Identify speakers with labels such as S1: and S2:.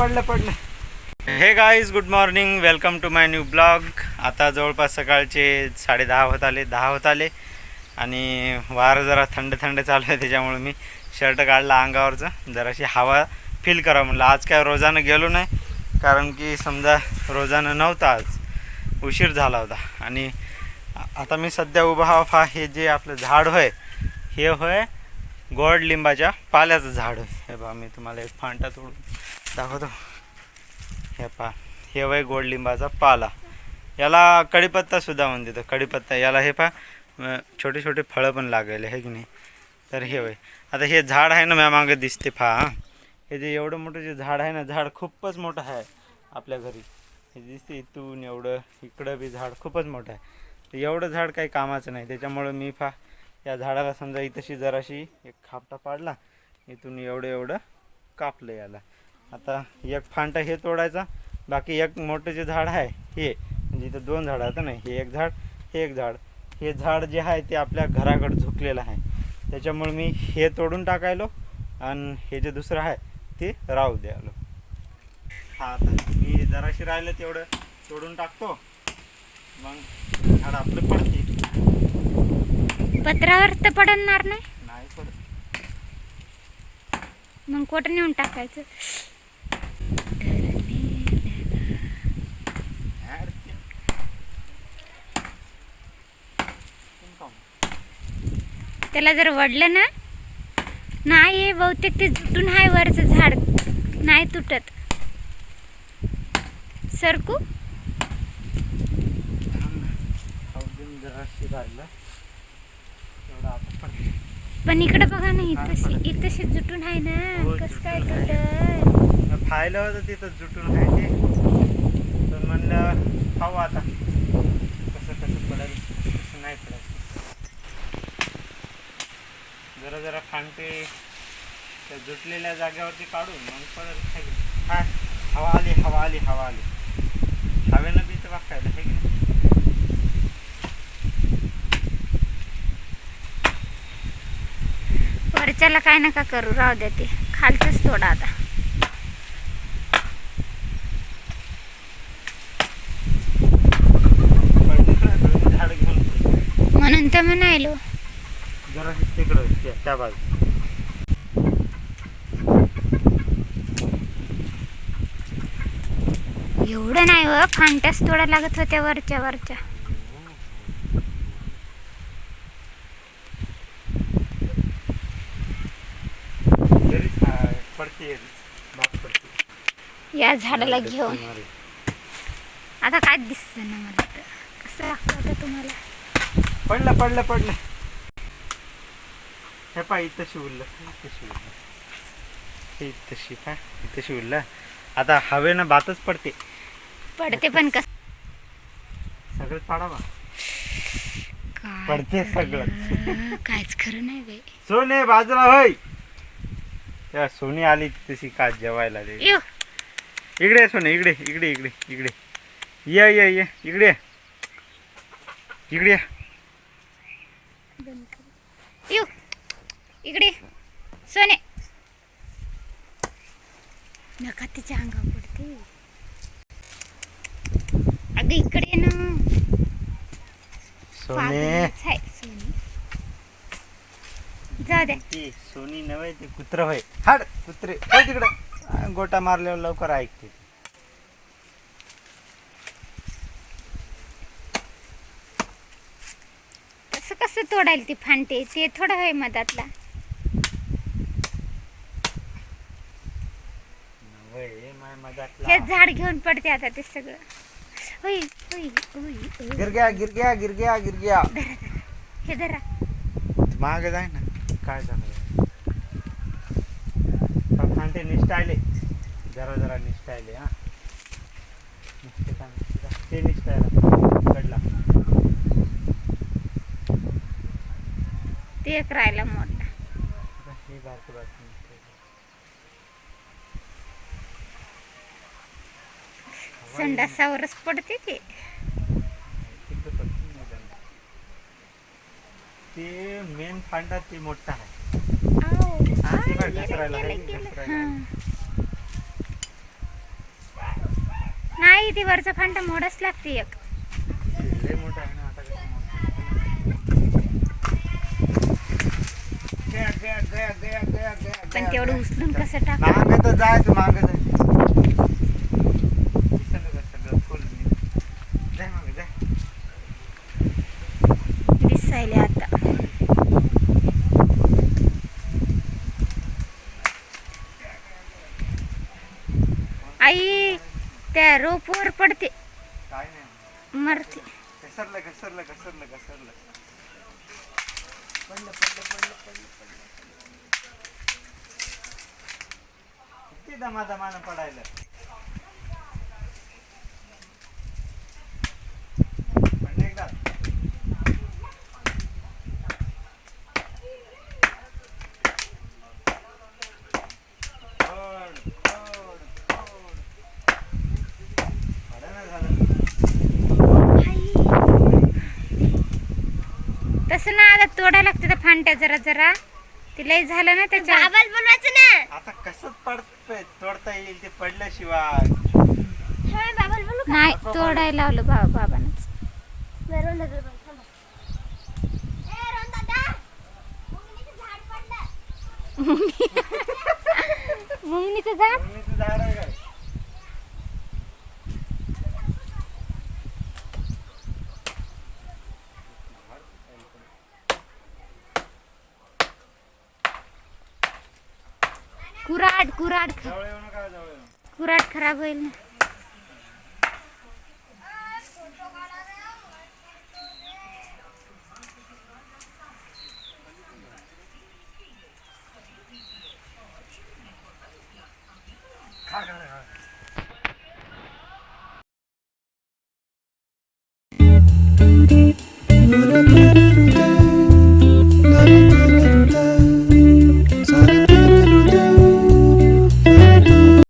S1: पडलं. Hey guys, good morning, welcome to my new blog. आता जवळपास सकाळचे 10:30 होत आले आणि वारं जरा थंड चालू आहे. त्याच्यामुळे मी शर्ट काढला अंगावरचा, जराशी हवा फील करा म्हणलं. आज काय रोजानं गेलो नाही, कारण की समजा रोजानं नव्हता, आज उशीर झाला होता. आणि आता मी सध्या उभा हा हे जे आपलं झाड होय, हे होय गोड लिंबाच्या पाल्याचं झाड होय. हे बघा, मी तुम्हाला एक फांटा तोडून दाखवतो. हे पहा, हे होय गोड लिंबाचा पाला. याला कढीपत्तासुद्धा म्हणते. तर कढीपत्ता याला हे पहा छोटे छोटे फळं पण लागले आहे की नाही. तर हे होय. आता हे झाड आहे ना, मागे दिसते पहा, हे जे एवढं मोठं जे झाड आहे ना, झाड खूपच मोठं आहे आपल्या घरी. हे दिसते इथून एवढं, इकडं बी झाड खूपच मोठं आहे. तर एवढं झाड काही कामाचं नाही. त्याच्यामुळं मी या झाडाला समजा इथंशी जराशी एक खापटा पाडला, इथून एवढं कापलं याला. आता एक फांटा हे तोडायचा, बाकी एक मोठं जे झाड आहे हे, म्हणजे इथं 2 झाडं आहेत ना, हे एक झाड, हे एक झाड. हे झाड जे आहे ते आपल्या घराकडे झुकलेलं आहे. त्याच्यामुळे मी हे तोडून टाकायलो आणि हे जे दुसरं आहे ते राहू द्यायलो. हा, आता मी जराशी राहिलं तेवढं तोडून टाकतो, मग झाड आपलं पडते.
S2: पत्रावर तर पडणार नाही
S1: पडत.
S2: मग कुठं नेऊन टाकायचं? त्याला जर वडलं ना, नाही बहुतेक ते तुटून आहे वरचं झाड, नाही तुटत. सरकू पण इकडे बघा ना, इथंशी जुटून आहे ना, कसं काय तुटत?
S1: फायलं होतं तिथं जुटून आहे ते. तर म्हणलं पाहू आता कसं पडेल, कसं नाही पडेल. जरा फांटे त्या जुटलेल्या जागेवरती काढून मग पडेल. हा, हवा आली. हवेनं बी तर वाकायला हे की नाही.
S2: वरच्याला काय नका करू, राहू द्या, ते खालचंच तोडा आता.
S1: झाड घेऊन
S2: म्हणून तर म्हणायलो
S1: जरा तिकडं त्या बाजू.
S2: एवढं नाही व, फांट्याच तोडा लागत होत्या वरच्या. या झाडाला घेऊन आता काय दिसत ना मला, तर कसं दाखवतं तुम्हाला?
S1: पडलं. हे पा इथं शिवलं, इथं शिवलं. आता हवेनं बातच पडते
S2: पण कसं
S1: सगळं पाडावा पडते सगळं.
S2: काहीच खरं नाही बाई.
S1: सोने बाजूला होय. तेव्हा सोनी आली तशी का जेवायला दे. इकडे सोने, इकडे ये इकडे
S2: इकडे सोने, नका तिच्या अंगावर पडते. अगं इकडे ना
S1: सोने.
S2: जाऊ द्या.
S1: ती सोनी नव्हे, ते कुत्र होय. हाड कुत्रे होय तिकडं. गोटा मारल्यावर लवकर ऐकते.
S2: कसं तोडायला ती फांटे, ते थोडं होय मधातला. हे झाड घेऊन पडते आता ते सगळं. होय.
S1: गिर गया.
S2: हे धरा,
S1: मागे जाय ना. काय झालं? फांटे निष्ठायले, जरा निष्ठायले. हा, ते निष्ठायला कडला.
S2: ते एक राहिला मोठा. संडासावरच पडते ते.
S1: मेन फांडा ते मोठा आहे.
S2: नाही ती वरचा फांटा मोडच लागते एक.
S1: लय मोठा आहे ना आता कसं
S2: पण तेवढं उचलून कसं टाक.
S1: मागं तर जाय तू मागं जाय. सगळं फुल जाय मागं जाय.
S2: दिसायले आता. आई त्या रोपवर पडते
S1: काय नाही
S2: मरते.
S1: घसरलं घसरलं घसरलं घसरलं पडलं पडलं पडलं पडलं पडलं. किती दमादमानं पडायला. पडलं एकदा. पड, पड, पड. पडेना झालं.
S2: तसं ना आता तोडायला लागते त्या फांट्या जरा जरा. ते लय झालं ना त्याच्या.
S3: बोलवायचं ना.
S1: आता कसं तोडता येईल ते पडल्याशिवाय.
S3: बाबाला बोलू का?
S2: नाही तोडायला लावलं बाबांनाच.
S3: रोहन दादा बोल, थांबा. ए रोहन दादा, मुंगनीचं झाड पडलं.
S2: मुंगनीचं झाड.
S1: मुंगनीचं झाड आहे काय?
S2: कुराड कुराड
S1: जवळ येऊ नका, जवळ येऊ नका.
S2: कुराड खराब होईल ना.
S1: खा, खा, खा.